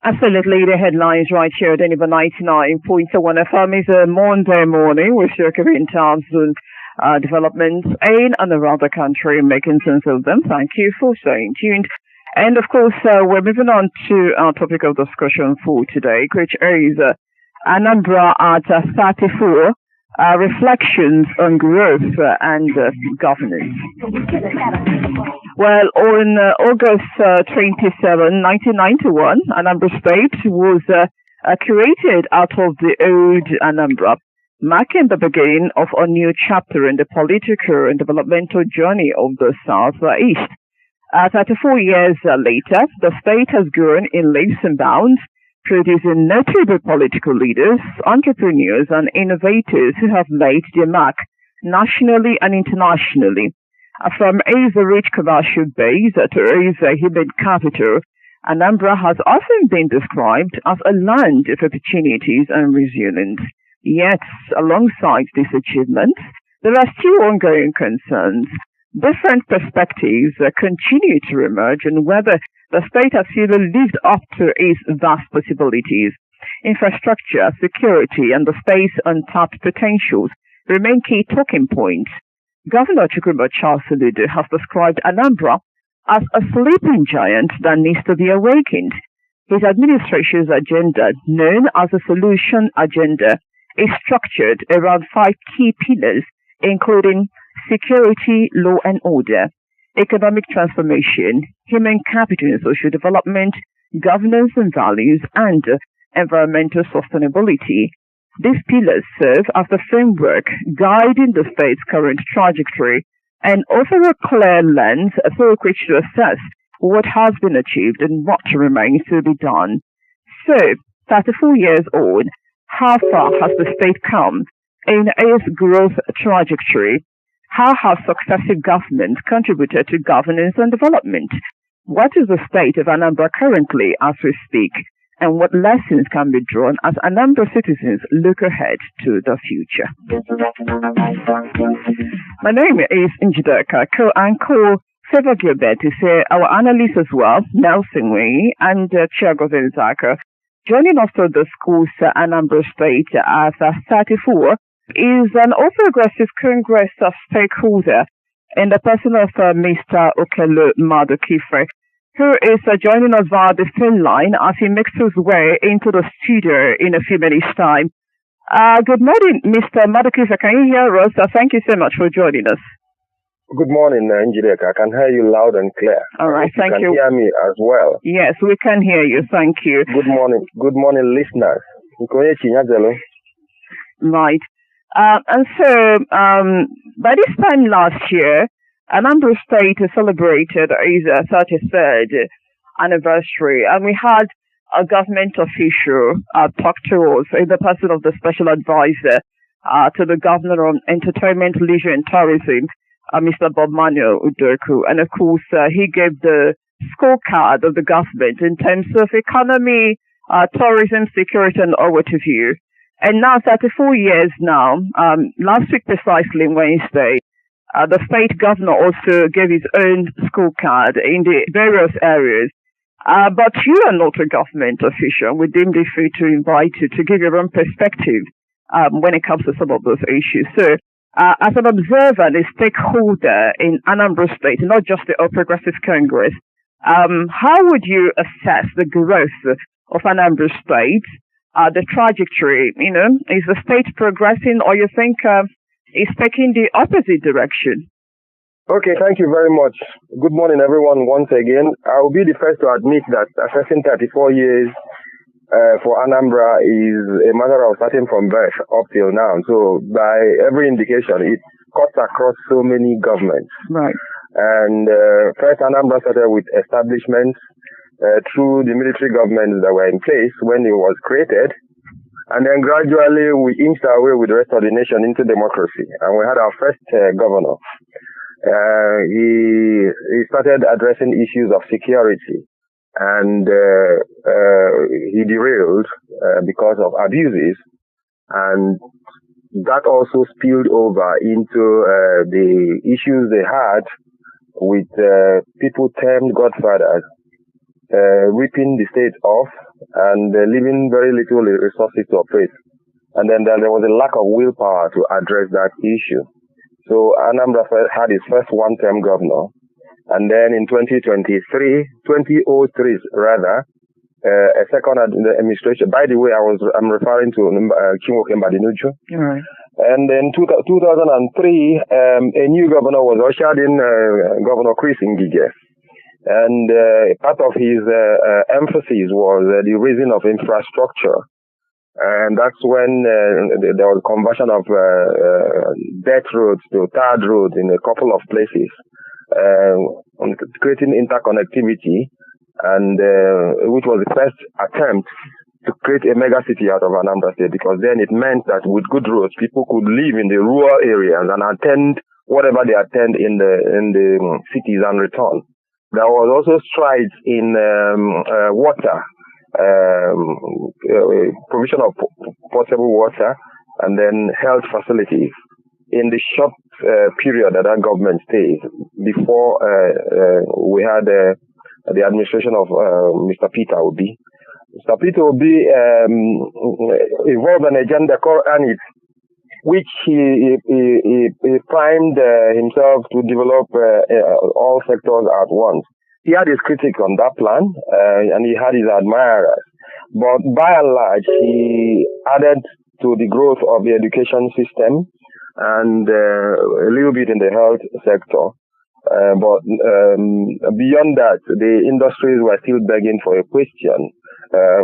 Absolutely, the headlines right here at Odenigbo 99.1 FM is a Monday morning. We're circling tabs on developments in and around the country, making sense of them. Thank you for staying tuned. And of course, we're moving on to our topic of discussion for today, which is Anambra at 34, reflections on growth and governance. Well, on August 27, 1991, Anambra State was created out of the old Anambra, marking the beginning of a new chapter in the political and developmental journey of the Southeast. 34 years later, the state has grown in leaps and bounds, producing notable political leaders, entrepreneurs, and innovators who have made their mark nationally and internationally. From its rich commercial base to its human capital, Anambra has often been described as a land of opportunities and resilience. Yet, alongside these achievements, there are still ongoing concerns. Different perspectives continue to emerge on whether the state has really lived up to its vast possibilities. Infrastructure, security, and the state's untapped potentials remain key talking points. Governor Chukwuma Charles Soludo has described Anambra as a sleeping giant that needs to be awakened. His administration's agenda, known as the Solution Agenda, is structured around 5 key pillars, including security, law and order, economic transformation, human capital and social development, governance and values, and environmental sustainability. These pillars serve as the framework guiding the state's current trajectory and offer a clear lens through which to assess what has been achieved and what remains to be done. So, 34 years on, how far has the state come in its growth trajectory? How have successive governments contributed to governance and development? What is the state of Anambra currently as we speak? And what lessons can be drawn as Anambra citizens look ahead to the future? My name is Njideka, co-anchor Favor Gilbert is our analyst as well, Nelson Way, and Chiagoze Zaka. Joining us to discuss Anambra State as 34 is an also aggressive Congress stakeholder in the person of Mr. Okelo Madukaife, who is joining us via the phone line as he makes his way into the studio in a few minutes' time. Good morning, Mr. Madukaife. Can you hear us? Thank you so much for joining us. Good morning, Njideka. I can hear you loud and clear. All right, thank you. You can hear me as well. Yes, we can hear you. Thank you. Good morning, listeners. Right. And so, by this time last year, Anambra State celebrated its 33rd anniversary, and we had a government official talk to us in the person of the special advisor to the governor on entertainment, leisure, and tourism, Mr. Bob Manuel Udoku. And of course, he gave the scorecard of the government in terms of economy, tourism, security, and all what have you. And now, 34 years now, last week precisely, Wednesday, the state governor also gave his own scorecard in the various areas. But you are not a government official. We deemed it free to invite you to give your own perspective when it comes to some of those issues. So, as an observer and a stakeholder in Anambra State, not just the All Progressive Congress, how would you assess the growth of Anambra State? The trajectory, is the state progressing, or you think it's taking the opposite direction? Okay, thank you very much. Good morning, everyone, once again. I will be the first to admit that assessing 34 years for Anambra is a matter of starting from birth up till now. So by every indication, it cuts across so many governments. Right. And first, Anambra started with establishments through the military governments that were in place when it was created. And then gradually we inched our way with the rest of the nation into democracy. And we had our first governor. He started addressing issues of security. And he derailed because of abuses. And that also spilled over into the issues they had with people termed godfathers. ripping the state off and leaving very little resources to operate. And then there was a lack of willpower to address that issue. So Anambra had his first one-term governor. And then in 2003 rather, a second administration. By the way, I'm referring to Chinwoke Mbadinuju. Right. And then 2003, a new governor was ushered in, Governor Chris Ngige. And part of his emphasis was the raising of infrastructure. And that's when there was conversion of dirt roads to tarred roads in a couple of places, creating interconnectivity, and which was the first attempt to create a mega city out of Anambra State, because then it meant that with good roads, people could live in the rural areas and attend whatever they attend in the cities and return. There was also strides in water, provision of potable water, and then health facilities in the short period that government stayed before we had the administration of Mr. Peter Obi. Mr. Peter Obi evolved an agenda called ANIT, which he primed himself to develop all sectors at once. He had his critics on that plan, and he had his admirers. But by and large, he added to the growth of the education system and a little bit in the health sector. But beyond that, the industries were still begging for a question,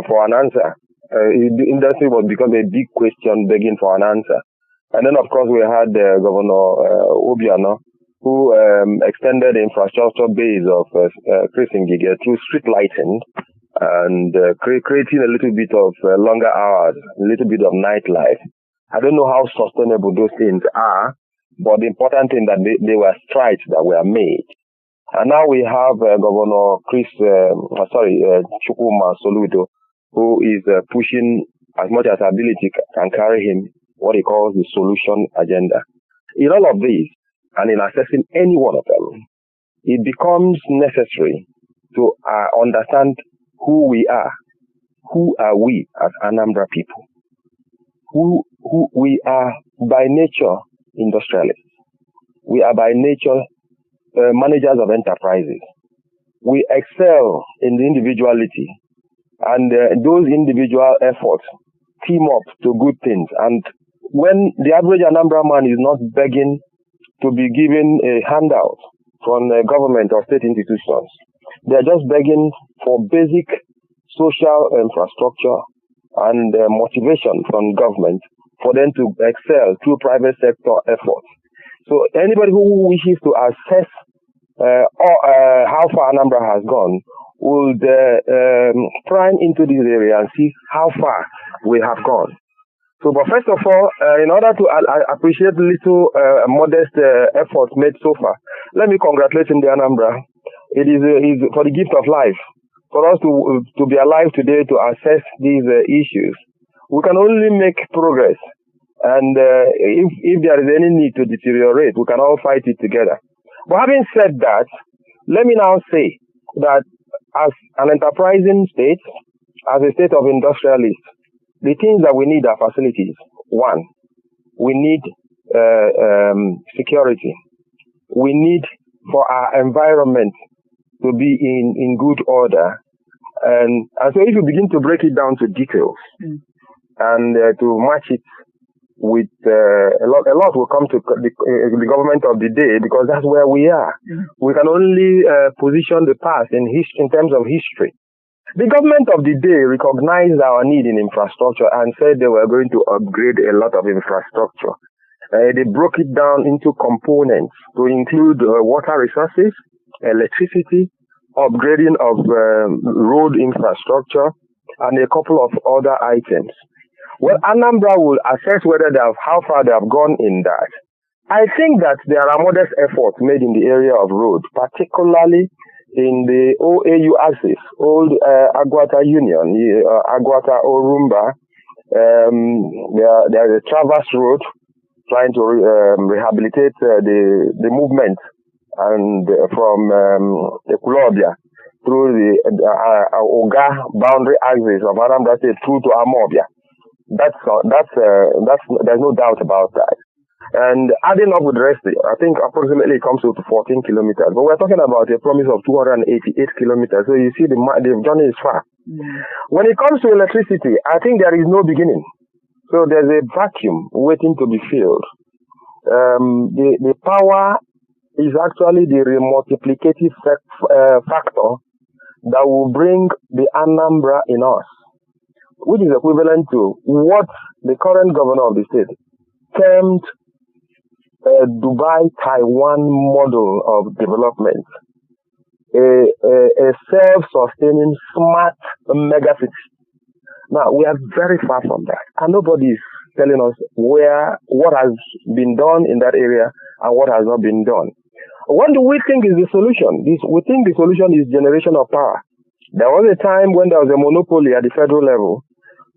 for an answer. The industry was becoming a big question, begging for an answer. And then, of course, we had Governor Obiano, who extended the infrastructure base of Chris Ngige through street lighting and creating a little bit of longer hours, a little bit of nightlife. I don't know how sustainable those things are, but the important thing that they were strides that were made. And now we have Governor Chukwuma Soludo, who is pushing as much as ability can carry him what he calls the solution agenda. In all of this, and in assessing any one of them, it becomes necessary to understand who we are. Who are we as Anambra people? Who we are by nature industrialists. We are by nature managers of enterprises. We excel in the individuality, and those individual efforts team up to good things. And when the average Anambra man is not begging to be given a handout from the government or state institutions, they are just begging for basic social infrastructure and motivation from government for them to excel through private sector efforts. So anybody who wishes to assess how far Anambra has gone would prime into this area and see how far we have gone. So, but first of all, in order to appreciate the little modest efforts made so far, let me congratulate the Anambra. It is for the gift of life. For us to be alive today to assess these issues, we can only make progress. And if there is any need to deteriorate, we can all fight it together. But having said that, let me now say that as an enterprising state, as a state of industrialists, the things that we need are facilities. One, we need security. We need for our environment to be in good order. And so if you begin to break it down to details and to match it with a lot will come to the government of the day, because that's where we are. We can only position the past in terms of history. The government of the day recognized our need in infrastructure and said they were going to upgrade a lot of infrastructure. They broke it down into components to include water resources, electricity, upgrading of road infrastructure, and a couple of other items. Well, Anambra will assess whether how far they have gone in that. I think that there are modest efforts made in the area of road, particularly in the OAU axis, Old Agwata Union, Agwata Orumba. There is a traverse road trying to rehabilitate the movement and from Ekulobia through the Oga boundary axis of Anambra State through to Amobia. There's no doubt about that. And adding up with the rest, I think approximately it comes to 14 kilometers. But we're talking about a promise of 288 kilometers. So you see the journey is far. When it comes to electricity, I think there is no beginning. So there's a vacuum waiting to be filled. The power is actually the multiplicative factor that will bring the Anambra in us, which is equivalent to what the current governor of the state termed Dubai-Taiwan model of development, a self-sustaining smart megacity. Now, we are very far from that, and nobody is telling us what has been done in that area and what has not been done. What do we think is the solution? We think the solution is generation of power. There was a time when there was a monopoly at the federal level.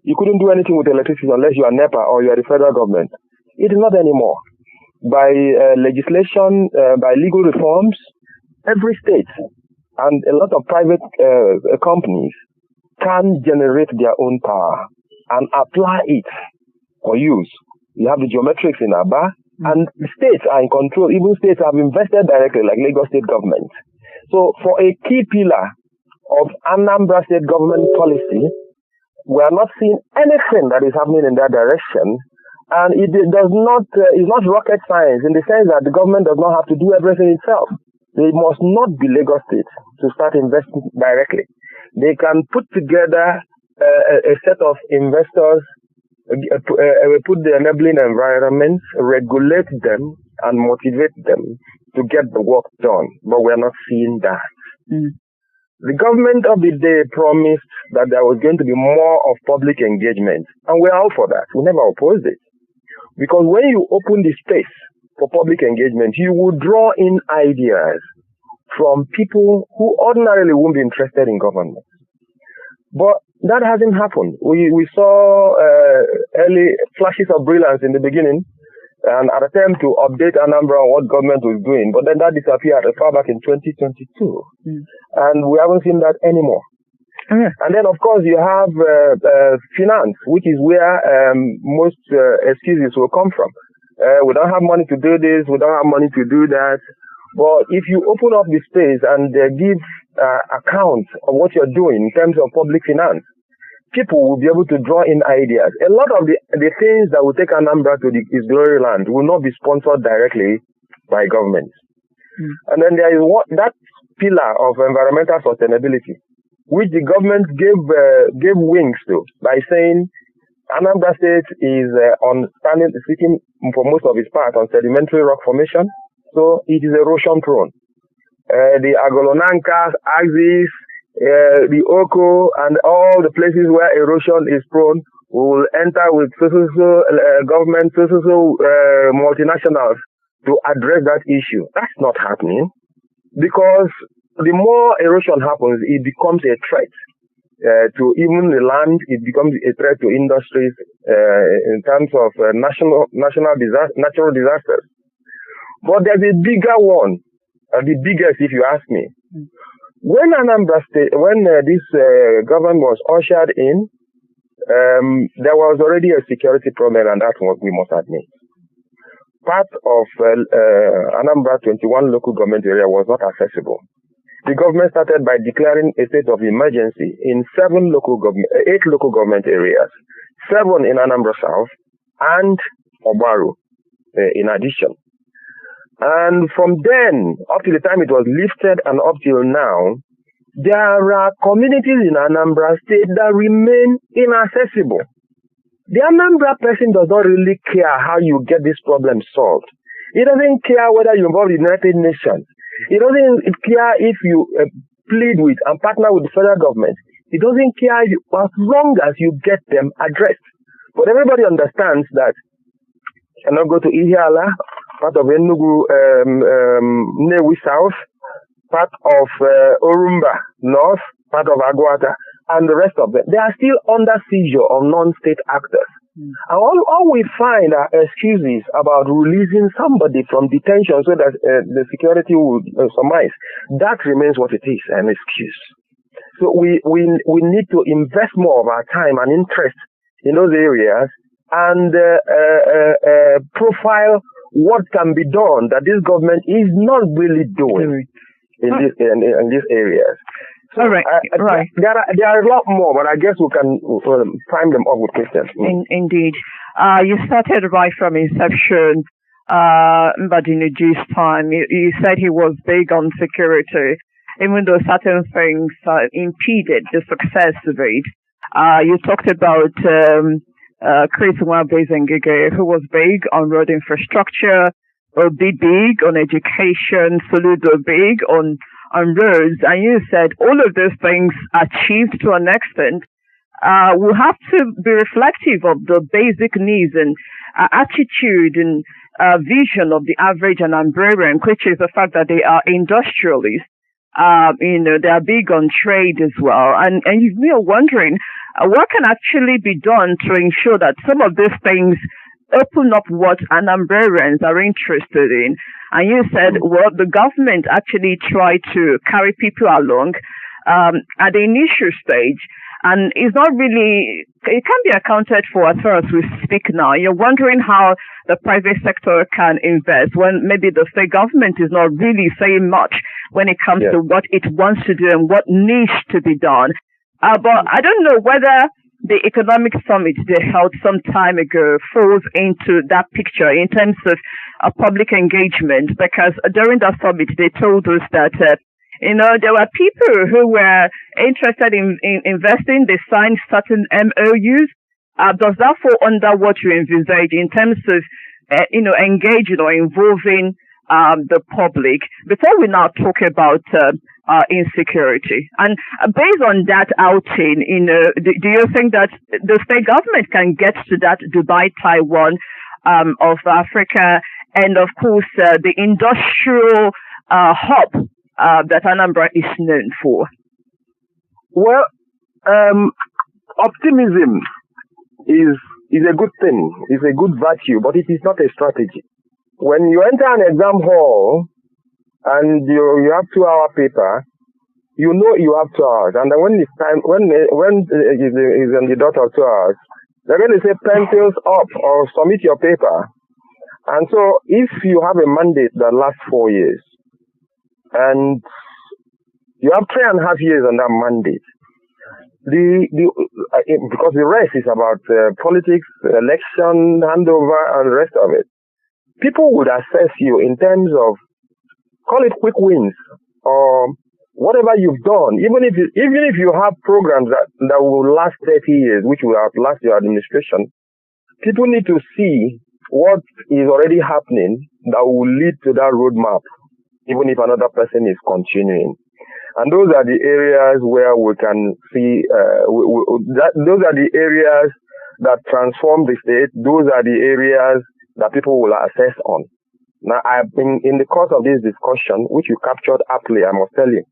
You couldn't do anything with electricity unless you are NEPA or you are the federal government. It is not anymore. By legislation, by legal reforms, every state and a lot of private companies can generate their own power and apply it for use. You have the geometrics in Aba, and the states are in control. Even states have invested directly, like Lagos State government. So for a key pillar of Anambra State government policy, we are not seeing anything that is happening in that direction. And it does not, it's not rocket science in the sense that the government does not have to do everything itself. They must not be Lagos State to start investing directly. They can put together a set of investors, put the enabling environment, regulate them, and motivate them to get the work done. But we are not seeing that. The government of the day promised that there was going to be more of public engagement, and we are all for that. We never opposed it. Because when you open the space for public engagement, you will draw in ideas from people who ordinarily won't be interested in government. But that hasn't happened. We saw early flashes of brilliance in the beginning, and an attempt to update Anambra on what government was doing, but then that disappeared far back in 2022. And we haven't seen that anymore. And then, of course, you have finance, which is where most excuses will come from. We don't have money to do this, we don't have money to do that. But if you open up the space and give account of what you're doing in terms of public finance, people will be able to draw in ideas. A lot of the things that will take Anambra to its glory land will not be sponsored directly by government. And then there is that pillar of environmental sustainability, which the government gave wings to by saying Anambra State is sitting for most of its part on sedimentary rock formation, so it is erosion prone. The Agolonanka axis, the Oko, and all the places where erosion is prone will enter with government, multinationals to address that issue. That's not happening because the more erosion happens, it becomes a threat to even the land. It becomes a threat to industries in terms of natural disasters. But there's a bigger one, the biggest, if you ask me. When Anambra State, this government was ushered in, there was already a security problem, and that's what we must admit. Part of Anambra 21 local government area was not accessible. The government started by declaring a state of emergency in 8 local government areas, 7 in Anambra South, and Obaru in addition. And from then, up to the time it was lifted and up till now, there are communities in Anambra State that remain inaccessible. The Anambra person does not really care how you get this problem solved. He doesn't care whether you involve the United Nations. He doesn't care if you plead with and partner with the federal government. He doesn't care as long as you get them addressed. But everybody understands that you cannot go to Ihiala, part of Enugu, Nnewi South, part of Orumba North, part of Agwata, and the rest of them. They are still under seizure of non-state actors. And all we find are excuses about releasing somebody from detention so that the security would surmise. That remains what it is, an excuse. So we need to invest more of our time and interest in those areas and profile what can be done that this government is not really doing in these areas. So, all right, right. There are a lot more, but I guess we can prime them up with questions. Indeed. You started right from inception, Mbadinuju's time. You said he was big on security, even though certain things impeded the success of it. You talked about Chris Nwabezengige, who was big on road infrastructure, Obi big on education, Soludo big on roads, and you said all of those things achieved to an extent will have to be reflective of the basic needs and attitude and vision of the average Anambrarian, which is the fact that they are industrialists. They are big on trade as well, and we are wondering what can actually be done to ensure that some of these things open up what Anambrarians are interested in. And you said, well, the government actually tried to carry people along at the initial stage, and it's not really, it can't be accounted for as far as we speak now. You're wondering how the private sector can invest when maybe the state government is not really saying much when it comes to what it wants to do and what needs to be done. But I don't know whether the economic summit they held some time ago falls into that picture in terms of public engagement, because during that summit they told us that there were people who were interested in investing. They signed certain MOUs. Does that fall under what you envisage in terms of engaging or involving the public? Before we now talk about insecurity, and based on that outing, do you think that the state government can get to that Dubai, Taiwan of Africa, and of course the industrial hub that Anambra is known for? Well, optimism is a good thing, is a good virtue, but it is not a strategy. When you enter an exam hall and you have 2-hour paper, you know you have 2 hours, and then when it's time, when it is on the dot of 2 hours, they're going to say pencils up or submit your paper. And so, if you have a mandate that lasts 4 years, and you have 3.5 years on that mandate, because the rest is about politics, election, handover, and the rest of it, people would assess you in terms of, call it quick wins, or whatever you've done, even if you have programs that will last 30 years, which will outlast your administration, people need to see what is already happening that will lead to that roadmap, even if another person is continuing. And those are the areas where we can see, those are the areas that transform the state. Those are the areas that people will assess on. Now, I've been in the course of this discussion, which you captured aptly, I must tell you,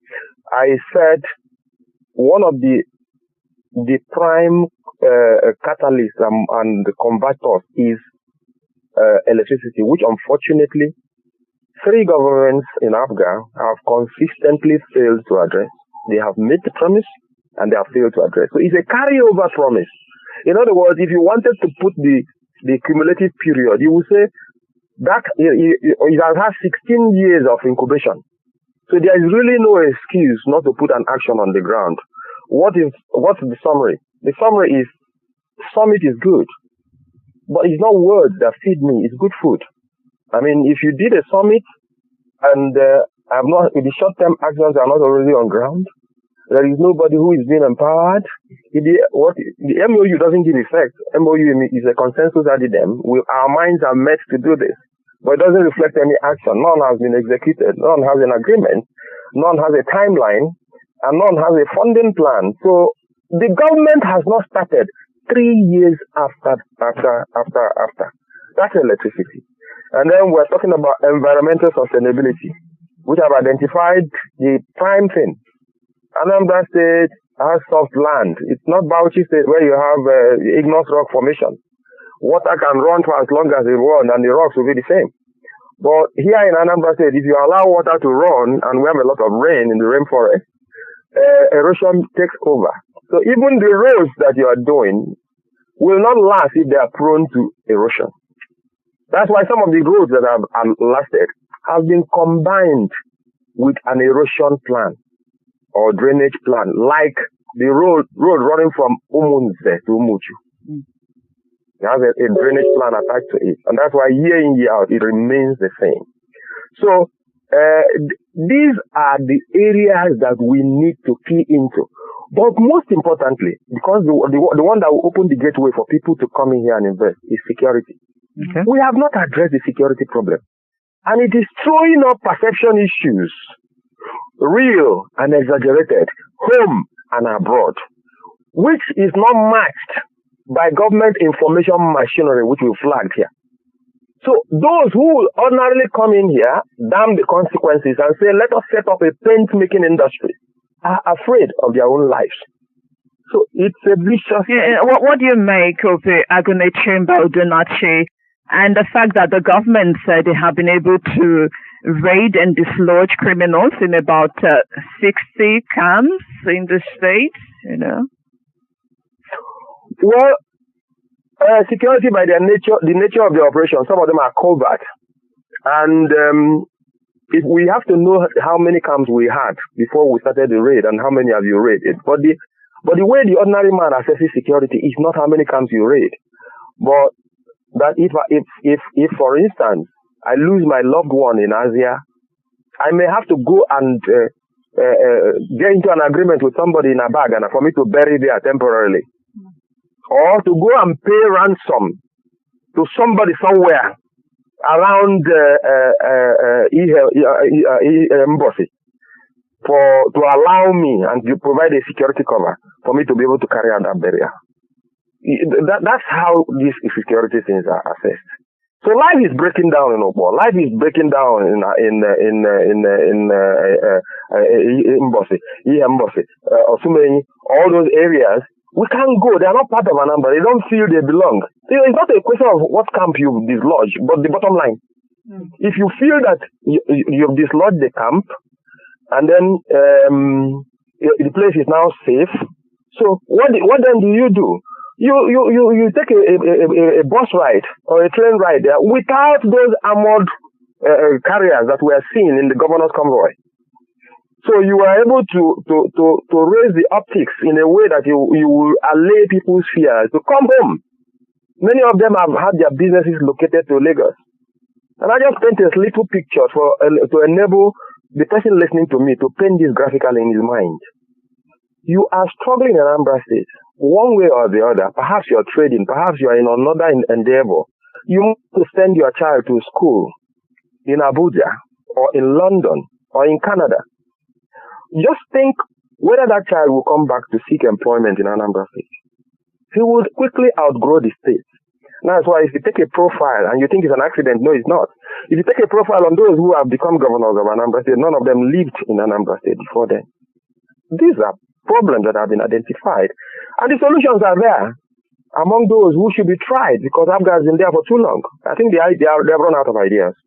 I said one of the prime catalysts and the converters is electricity, which unfortunately 3 governments in Africa have consistently failed to address. They have made the promise and they have failed to address. So it's a carryover promise. In other words, if you wanted to put the cumulative period, you would say that it has had 16 years of incubation. So there is really no excuse not to put an action on the ground. What's the summary? The summary is, summit is good, but it's not words that feed me, it's good food. I mean, if you did a summit and the short-term actions are not already on ground, there is nobody who is being empowered. The MOU doesn't give effect. MOU is a consensus addendum. Our minds are met to do this, but it doesn't reflect any action. None has been executed. None has an agreement. None has a timeline, and none has a funding plan. So the government has not started 3 years after. That's electricity. And then we're talking about environmental sustainability, which have identified the prime thing. Anambra State has soft land. It's not Bauchi State where you have igneous rock formation. water can run for as long as it runs and the rocks will be the same. But here in Anambra State, if you allow water to run and we have a lot of rain in the rainforest, erosion takes over. So even the roads that you are doing will not last if they are prone to erosion. That's why some of the roads that have lasted have been combined with an erosion plan or drainage plan, like the road running from Umunze to Umuchu. It has a drainage plan attached to it. And that's why year in, year out, it remains the same. So these are the areas that we need to key into. But most importantly, because the one that will open the gateway for people to come in here and invest is security. Okay. We have not addressed the security problem. And it is throwing up perception issues, real and exaggerated, home and abroad, which is not matched by government information machinery, which we flagged here. So those who will ordinarily come in here, damn the consequences, and say, let us set up a paint-making industry, are afraid of their own lives. So it's a vicious... Yeah, what do you make of the Agone Chamber Odonachi and the fact that the government said they have been able to raid and dislodge criminals in about 60 camps in the state, you know? Well, security by the nature of the operation, some of them are covert. And if we have to know how many camps we had before we started the raid and how many have you raided. But the way the ordinary man assesses security is not how many camps you raid. But that if for instance, I lose my loved one in Asia, I may have to go and get into an agreement with somebody in a bag and for me to bury there temporarily. Or to go and pay ransom to somebody somewhere around embassy to allow me and to provide a security cover for me to be able to carry out that burial. That's how these security things are assessed. So life is breaking down in Obo. Life is breaking down in embassy, Osumeni, all those areas. We can't go. They are not part of Anambra. They don't feel they belong. It's not a question of what camp you've dislodged, but the bottom line. If you feel that you've dislodged the camp, and then the place is now safe, so what then do? You take a bus ride or a train ride there without those armored carriers that we are seeing in the governor's convoy. So you are able to raise the optics in a way that you will allay people's fears to come home. Many of them have had their businesses located to Lagos. And I just paint a little picture to enable the person listening to me to paint this graphically in his mind. You are struggling in Anambra State, one way or the other. Perhaps you're trading, perhaps you're in another endeavor. You want to send your child to school in Abuja or in London or in Canada. Just think whether that child will come back to seek employment in Anambra State. He will quickly outgrow the state. That's why if you take a profile and you think it's an accident, no, it's not. If you take a profile on those who have become governors of Anambra State, none of them lived in Anambra State before then. These are problems that have been identified. And the solutions are there among those who should be tried because Abga has been there for too long. I think they have run out of ideas.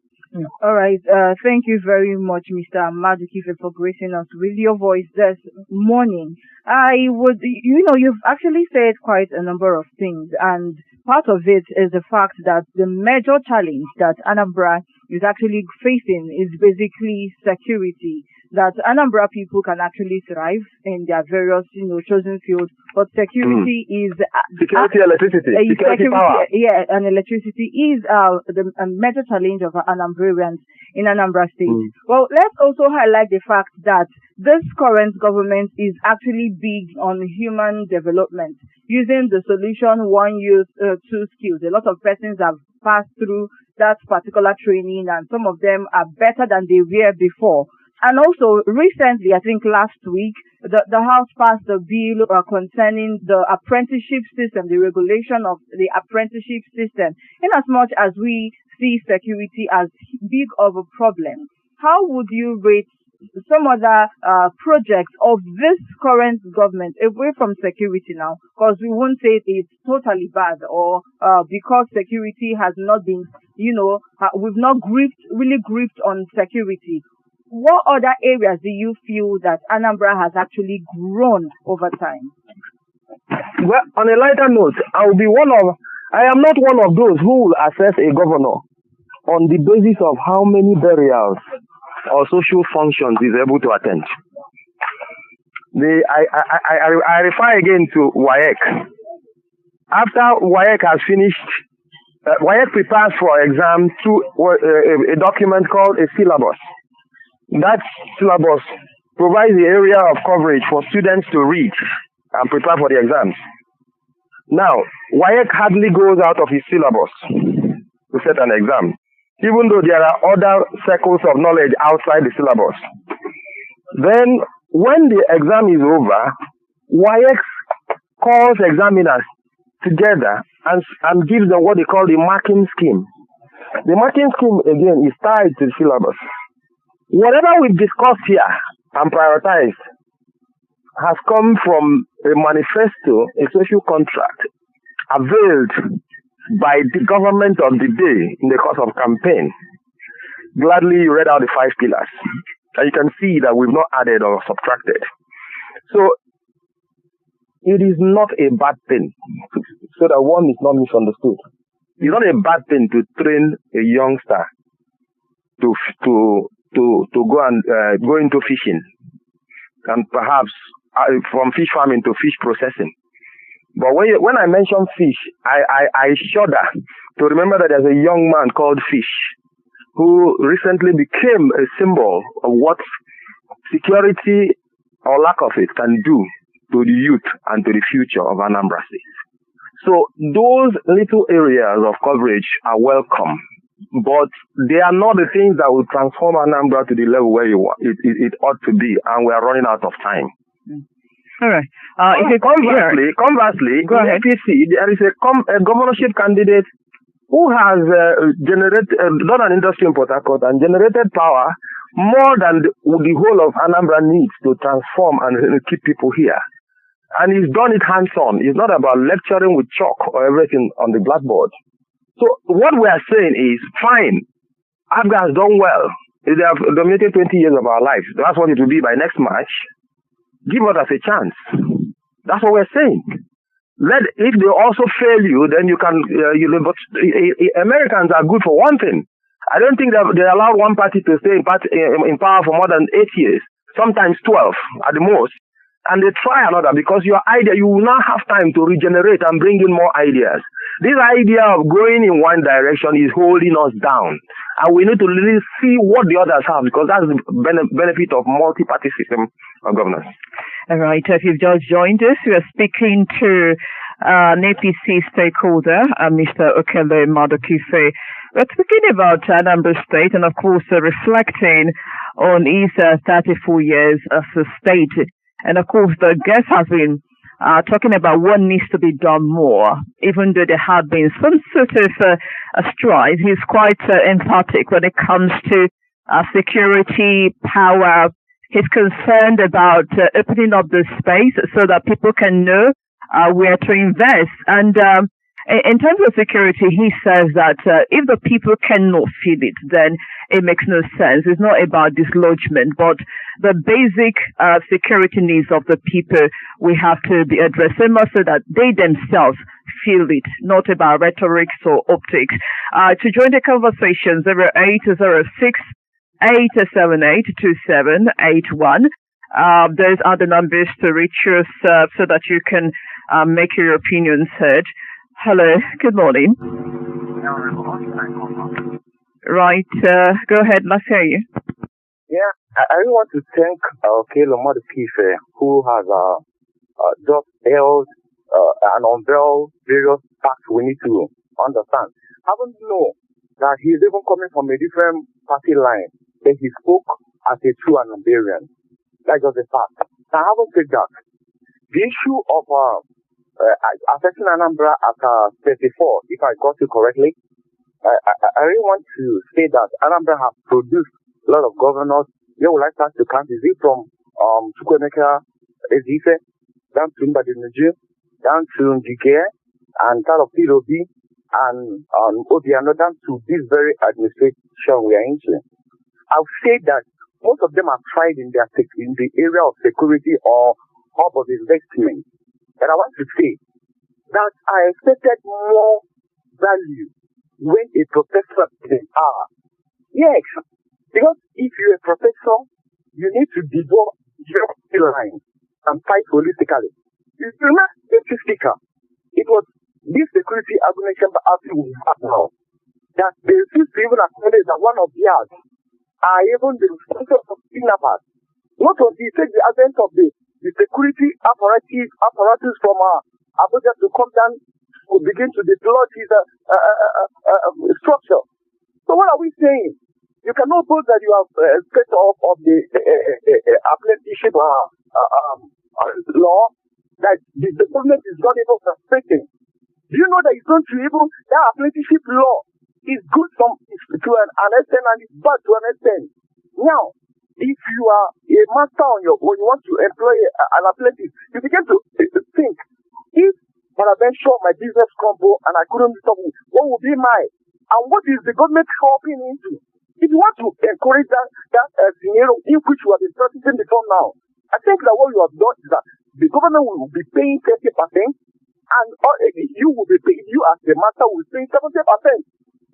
All right. Thank you very much, Mr. Madukaife, for gracing us with your voice this morning. I would, you've actually said quite a number of things, and part of it is the fact that the major challenge that Anambra is actually facing is basically security. That Anambra people can actually thrive in their various, chosen fields, but security is electricity, security power. Yeah, and electricity is the major challenge of Anambrarians in Anambra State. Well, let's also highlight the fact that this current government is actually big on human development, using the solution one youth, two skills. A lot of persons have passed through that particular training, and some of them are better than they were before. And also, recently, I think last week, the House passed a bill concerning the apprenticeship system, the regulation of the apprenticeship system. In as much as we see security as big of a problem, how would you rate some other projects of this current government away from security now, because we won't say it's totally bad or because security has not been, we've not really gripped on security. What other areas do you feel that Anambra has actually grown over time? Well, on a lighter note, I am not one of those who will assess a governor on the basis of how many burials or social functions he's able to attend. I refer again to WAEC. After WAEC has finished, WAEC prepares for exam through a document called a syllabus. That syllabus provides the area of coverage for students to read and prepare for the exams. Now, WAEC hardly goes out of his syllabus to set an exam, even though there are other circles of knowledge outside the syllabus. Then, when the exam is over, WAEC calls examiners together and gives them what they call the marking scheme. The marking scheme, again, is tied to the syllabus. Whatever we've discussed here and prioritized has come from a manifesto, a social contract, availed by the government of the day in the course of campaign. Gladly, you read out the 5 pillars. And you can see that we've not added or subtracted. So, it is not a bad thing, so that one is not misunderstood. It's not a bad thing to train a youngster to go and go into fishing, and perhaps from fish farming to fish processing. But when I mention fish, I shudder to remember that there's a young man called Fish who recently became a symbol of what security or lack of it can do to the youth and to the future of Anambra State. So those little areas of coverage are welcome, but they are not the things that will transform Anambra to the level where it ought to be, and we are running out of time. All right. Conversely, go ahead. APC, there is a governorship candidate who has done an industry in Port Harcourt and generated power more than the whole of Anambra needs to transform and keep people here. And he's done it hands-on. It's not about lecturing with chalk or everything on the blackboard. So what we are saying is, fine, Abga has done well. They have dominated 20 years of our lives. That's what it will be by next March. Give us a chance. That's what we're saying. If they also fail you, then you can, but Americans are good for one thing. I don't think that they allow one party to stay in power for more than 8 years, sometimes 12 at the most. And they try another, because your idea, you will not have time to regenerate and bring in more ideas. This idea of going in one direction is holding us down. And we need to really see what the others have, because that's the benefit of multi-party system of governance. All right. If you've just joined us, we are speaking to an APC stakeholder, Mr. Okelo Madukaife. We're speaking about Anambra State and, of course, reflecting on his 34 years as a state. And, of course, the guest has been talking about what needs to be done more, even though there have been some sort of strides. He's quite emphatic when it comes to security, power. He's concerned about opening up the space so that people can know where to invest. And in terms of security, he says that if the people cannot feel it, then it makes no sense. It's not about dislodgement, but the basic security needs of the people we have to be addressed so that they themselves feel it, not about rhetorics or optics. To join the conversation, 0806 878 2781. Those are the numbers to reach us so that you can make your opinions heard. Hello, good morning. Right, go ahead, let's hear you. Yeah, I really want to thank Okelo Madukaife, who has just held and unveiled various facts we need to understand. I don't know that he is even coming from a different party line, but he spoke as a true Anambarian. That's just a fact. Now, I haven't said that. The issue of affecting Anambra at 34, if I got it correctly, I really want to say that Anambra has produced a lot of governors Where will I start to count? Is it from Chukwemeka Ezife down to Mbadinaju, down to Njideka, and part of POB, and Obiano, down to this very administration we are into? I'll say that most of them are tried in the area of security or hub of investment. And I want to say that I expected more value when a professor is in power. Yes, because if you're a professor, you need to develop your line and fight holistically. You remember the speaker, it was this security organization we have now that they refuse to even acknowledge that one of theirs are even the responsible of kidnappers. Not only take the advent of the security apparatus from Abuja to come down to begin to deploy his structure. So what are we saying? You cannot boast that you have set off of the apprenticeship law that the government is not able to respect. Do you know that it's not even that apprenticeship law is good to an extent and it's bad to an extent? Now, if you are a master on your own, you want to employ an apprentice, you begin to think, if when I venture my business crumble and I couldn't stop it, what would be mine? And what is the government helping into? If you want to encourage that scenario in which you have been practicing before now, I think that what you have done is that the government will be paying 30%, and you will be paying, you as the master will be paying 70%.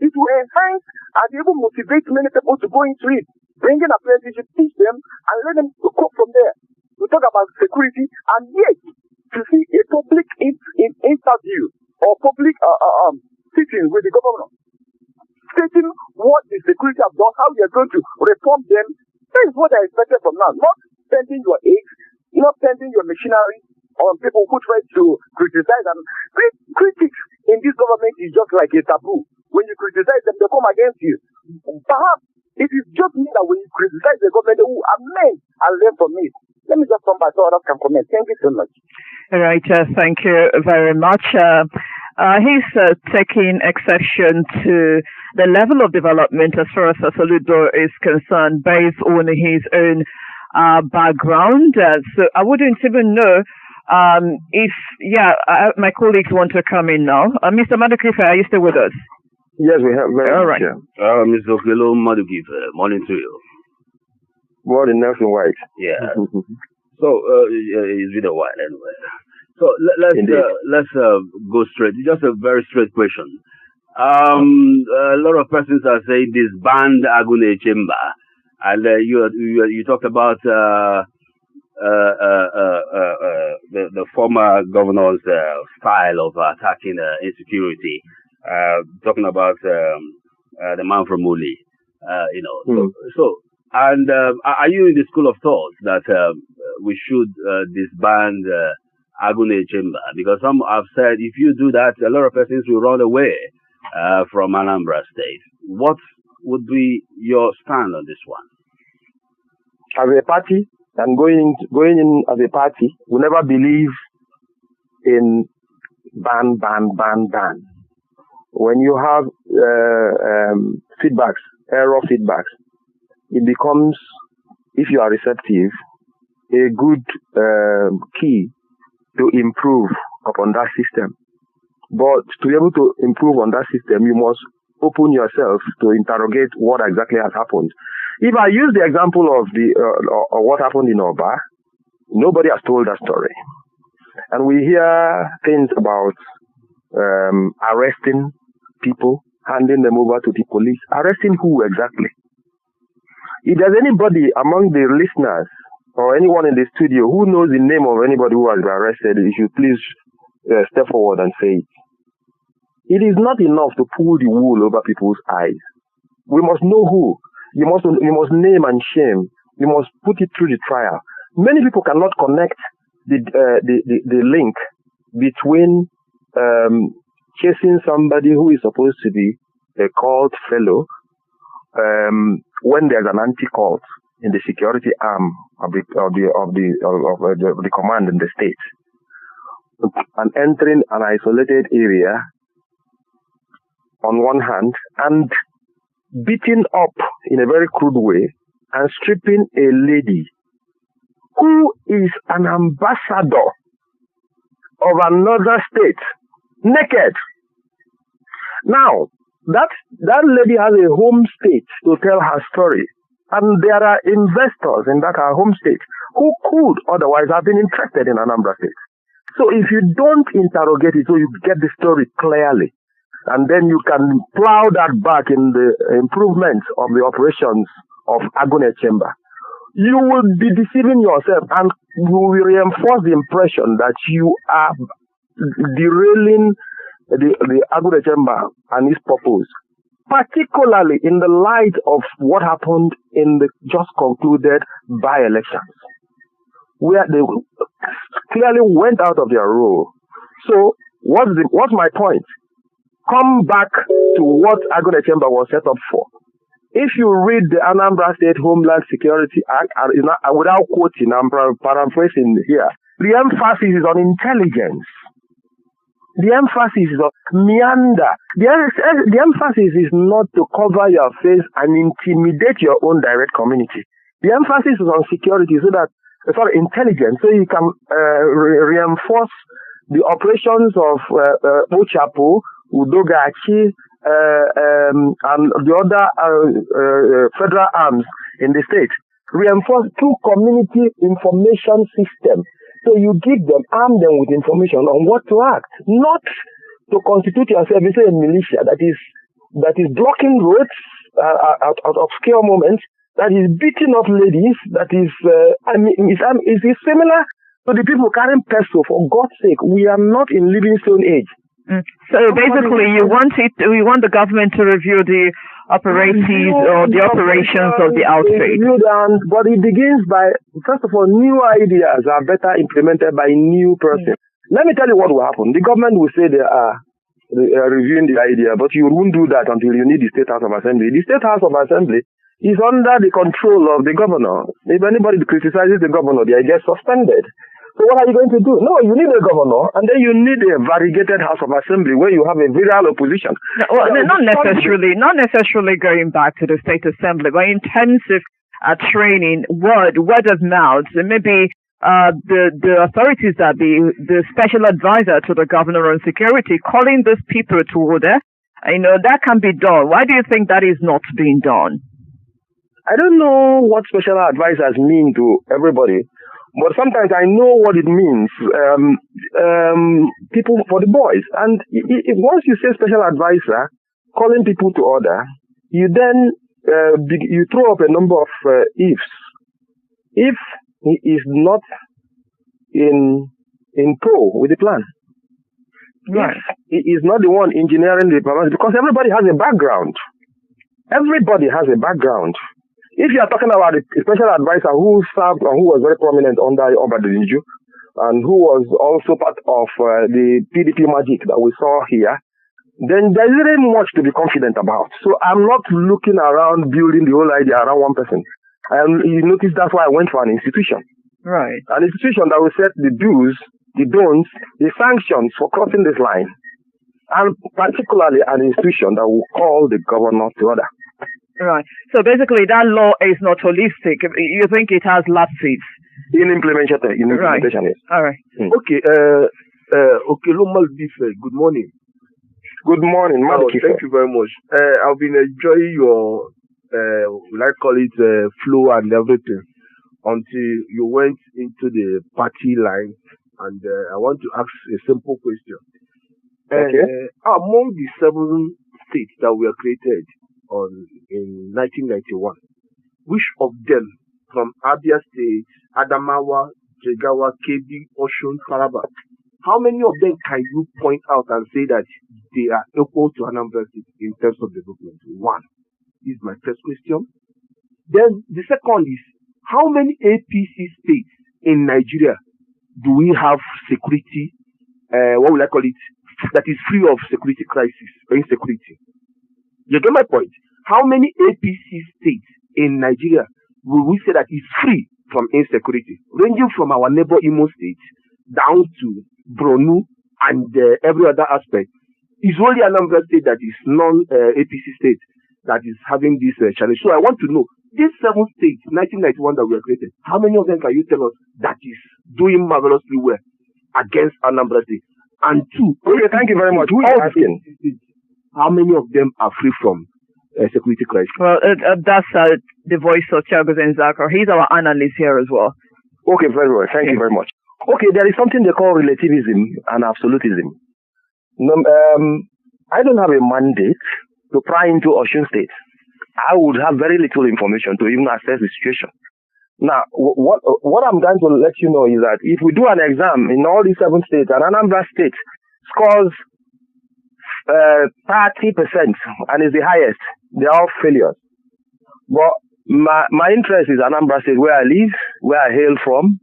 It will enhance and even motivate many people to go into it. Bring in apprenticeship, teach them, and let them go from there. We talk about security, and yet to see a public interview or public sitting with the governor, stating what the security have done, how we are going to reform them. That is what I expected from now. Not spending your eggs, not spending your machinery on people who try to criticize. And critics in this government is just like a taboo. When you criticize them, they come against you. Perhaps it is just me that when you criticize the government, they will amend and learn from it. Let me just come back so others can comment. Thank you so much. All right, thank you very much. He's taking exception to the level of development as far as Soludo is concerned based on his own background. So I wouldn't even know if, my colleagues want to come in now. Mr. Madukaife, are you still with us? Yes, we have. All right. Mr. Okelo Madukaife, morning to you. Morning, Nelson White. Yeah. So, it's been a while anyway. So, let's go straight. Just a very straight question. A lot of persons are saying disband Agune Chamber. And you talked about the former governor's style of attacking insecurity. Talking about the man from Muli, And are you in the school of thought that we should disband Agune Chamber? Because some have said if you do that, a lot of persons will run away from Anambra State. What would be your stand on this one? As a party, and going in as a party, we never believe in ban. When you have error feedbacks, it becomes, if you are receptive, a good key to improve upon that system. But to be able to improve on that system, you must open yourself to interrogate what exactly has happened. If I use the example of what happened in Oba, nobody has told that story. And we hear things about arresting people, handing them over to the police. Arresting who exactly? If there's anybody among the listeners or anyone in the studio who knows the name of anybody who has been arrested, you should please step forward and say it. It is not enough to pull the wool over people's eyes. We must know who. You must name and shame. You must put it through the trial. Many people cannot connect the link between chasing somebody who is supposed to be a cult fellow when there's an anti-cult in the security arm of the command in the state, and entering an isolated area on one hand and beating up in a very crude way and stripping a lady who is an ambassador of another state naked. Now, that lady has a home state to tell her story. And there are investors in that her home state who could otherwise have been interested in Anambra State. So if you don't interrogate it, so you get the story clearly, and then you can plow that back in the improvements of the operations of Agune Chamber, you will be deceiving yourself and you will reinforce the impression that you are derailing the Agune Chamber and its purpose, particularly in the light of what happened in the just concluded by-elections, where they clearly went out of their role. So what's my point? Come back to what Agune Chamber was set up for. If you read the Anambra State Homeland Security Act, without quoting, I'm paraphrasing here, the emphasis is on intelligence. The emphasis is on meander. The emphasis is not to cover your face and intimidate your own direct community. The emphasis is on security, so that intelligence, so you can reinforce the operations of Ochapo, Udogachi, and the other federal arms in the state. Reinforce through community information system. So you give them, arm them with information on what to act, not to constitute yourself into a militia that is blocking roads at obscure moments, that is beating up ladies, that is similar to the people carrying peso. For God's sake, we are not in Livingstone age. So basically, you want the government to review the operations or the operations of the outfit. But it begins by, first of all, new ideas are better implemented by a new person. Let me tell you what will happen. The government will say they are reviewing the idea, but you won't do that until you need the State House of Assembly. The State House of Assembly is under the control of the governor. If anybody criticizes the governor, they get suspended. So what are you going to do? No, you need a governor, and then you need a variegated House of Assembly where you have a virile opposition. Not necessarily going back to the State Assembly, but intensive training, word of mouth, and maybe the authorities that the special advisor to the governor on security calling those people to order. That can be done. Why do you think that is not being done? I don't know what special advisors mean to everybody. But sometimes I know what it means, people for the boys. And once you say special advisor, calling people to order, you then you throw up a number of ifs. If he is not in tow with the plan, right. If he is not the one engineering the plan, because everybody has a background. Everybody has a background. If you are talking about a special advisor who served and who was very prominent under Odenigbo and who was also part of the PDP magic that we saw here, then there isn't much to be confident about. So I'm not looking around building the whole idea around one person. And you notice that's why I went for an institution. Right. An institution that will set the do's, the don'ts, the sanctions for crossing this line. And particularly an institution that will call the governor to order. Right. So basically, that law is not holistic. You think it has lapses in implementation? Right. Yes. All right. Okay. Okelo Madukaife. Good morning. Good morning, Madukaife. Thank you very much. I've been enjoying your, flow and everything until you went into the party line, and I want to ask a simple question. Okay. Among the 7 states that were created in 1991, which of them from Abia State, Adamawa, Jigawa, Kebbi, Osun, Taraba, how many of them can you point out and say that they are equal to Anambra State in terms of development? One is my first question. Then the second is, how many APC states in Nigeria do we have security, what will I call it, that is free of security crisis or insecurity? You get my point? How many APC states in Nigeria will we say that is free from insecurity, ranging from our neighbor Imo State down to Borno and every other aspect? It's only Anambra State that is non-APC state that is having this challenge. So I want to know, these 7 states, 1991 that were created, how many of them can you tell us that is doing marvelously well against Anambra State? And 2, okay, thank you very much. Who is asking? How many of them are free from security crisis? Well, that's the voice of Chagozen Zakar. He's our analyst here as well. Okay, very well. Thank you very much. Okay, there is something they call relativism and absolutism. I don't have a mandate to pry into Osun State. I would have very little information to even assess the situation. Now, what I'm trying to let you know is that if we do an exam in all these 7 states, and Anambra State scores 30% and is the highest, they're all failures. But my interest is Anambra State, where I live, where I hail from.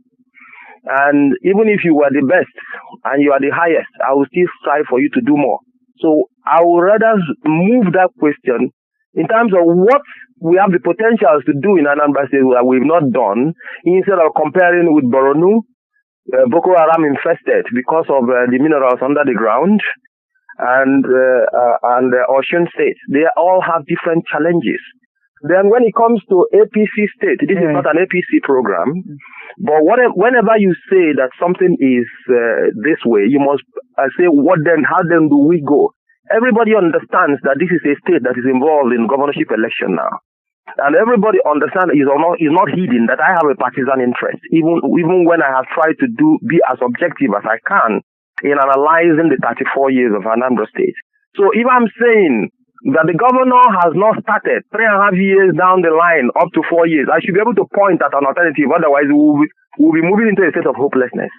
And even if you were the best and you are the highest, I will still strive for you to do more. So I would rather move that question in terms of what we have the potentials to do in Anambra State that we've not done, instead of comparing with Borno, Boko Haram infested because of the minerals under the ground, and Osun State. They all have different challenges. Then when it comes to APC state, this is not an APC program, but whenever you say that something is this way, you must say, how then do we go? Everybody understands that this is a state that is involved in governorship election now. And everybody understands is not hidden that I have a partisan interest, even when I have tried to be as objective as I can in analyzing the 34 years of Anambra State. So if I'm saying that the governor has not started 3.5 years down the line, up to 4 years, I should be able to point at an alternative. Otherwise, we'll be moving into a state of hopelessness.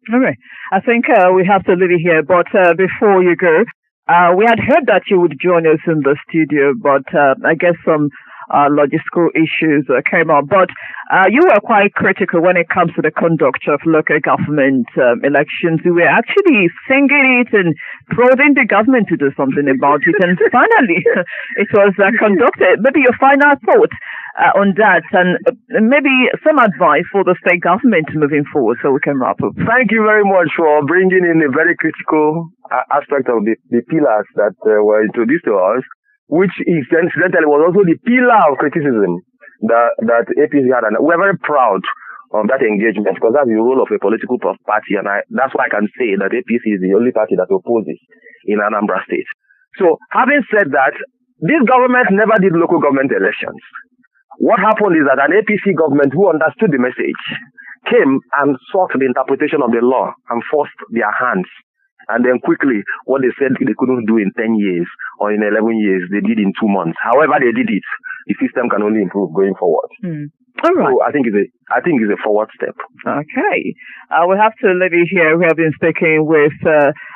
Okay. I think we have to leave it here. But before you go, we had heard that you would join us in the studio, but I guess some logistical issues came up. But you were quite critical when it comes to the conduct of local government elections. You were actually singing it and prodding the government to do something about it. And finally, it was conducted. Maybe your final thought on that, and maybe some advice for the state government moving forward so we can wrap up. Thank you very much for bringing in a very critical aspect of the pillars that were introduced to us, which incidentally was also the pillar of criticism that APC had. And we're very proud of that engagement, because that's the role of a political party, and that's why I can say that APC is the only party that opposes in Anambra State. So having said that, this government never did local government elections. What happened is that an APC government who understood the message came and sought the interpretation of the law and forced their hands. And then quickly, what they said they couldn't do in 10 years or in 11 years, they did in 2 months. However they did it, the system can only improve going forward. All right. So I think it's a forward step. Okay. We have to leave it here. We have been speaking with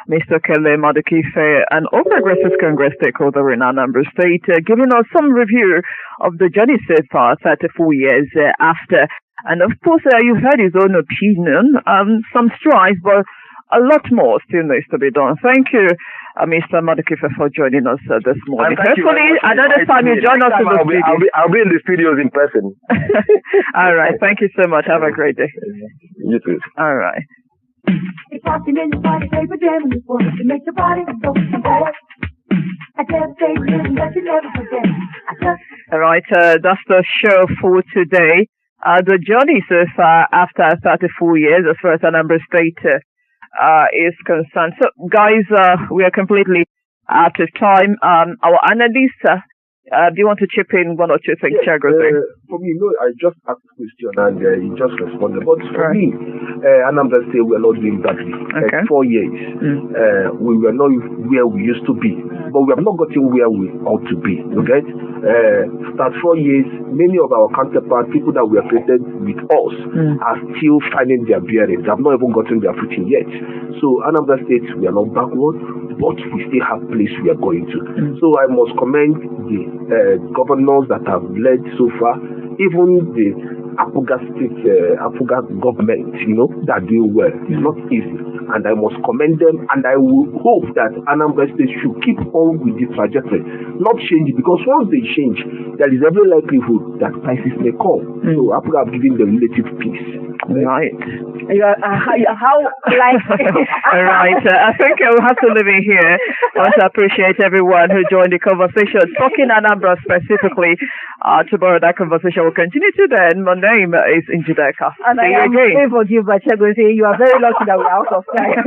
Mr. Okelo Madukaife, an All Progressives Congress stakeholder in Anambra State, giving us some review of the journey so far, 34 years after. And of course, you heard his own opinion, some strides, but a lot more still needs to be done. Thank you, Mr. Madukaife, for joining us this morning. Hopefully, another time you join us in the studio. I'll be in the studios in person. All right. Thank you so much. Have a great day. You too. All right. All right. That's the show for today. The journey so far after 34 years as far as Anambra State is concerned. So, guys, we are completely out of time. Our analyst, do you want to chip in one or two things? Yes, for me, I just asked a question and he just responded. But for me, Anambra State, we are not doing badly. Okay. 4 years, we were not where we used to be, but we have not gotten where we ought to be. Okay? Start 4 years, many of our counterparts, people that were created with us, are still finding their bearings. They have not even gotten their footing yet. So Anambra State, we are not backward, but we still have place we are going to. So I must commend the governors that have led so far, even the Apuga State, Apuga government, that do well. It's not easy. and I must commend them, and I will hope that Anambra State should keep on with the trajectory, not change it, because once they change, there is every likelihood that crisis may come. So Apple have given them relative peace. Right. How like Right. I think we'll have to leave it here. I want to appreciate everyone who joined the conversation. Talking Anambra specifically, tomorrow that conversation will continue to then. My name is Njideka. and I am favored you by Chego saying you are very lucky that we're out of time.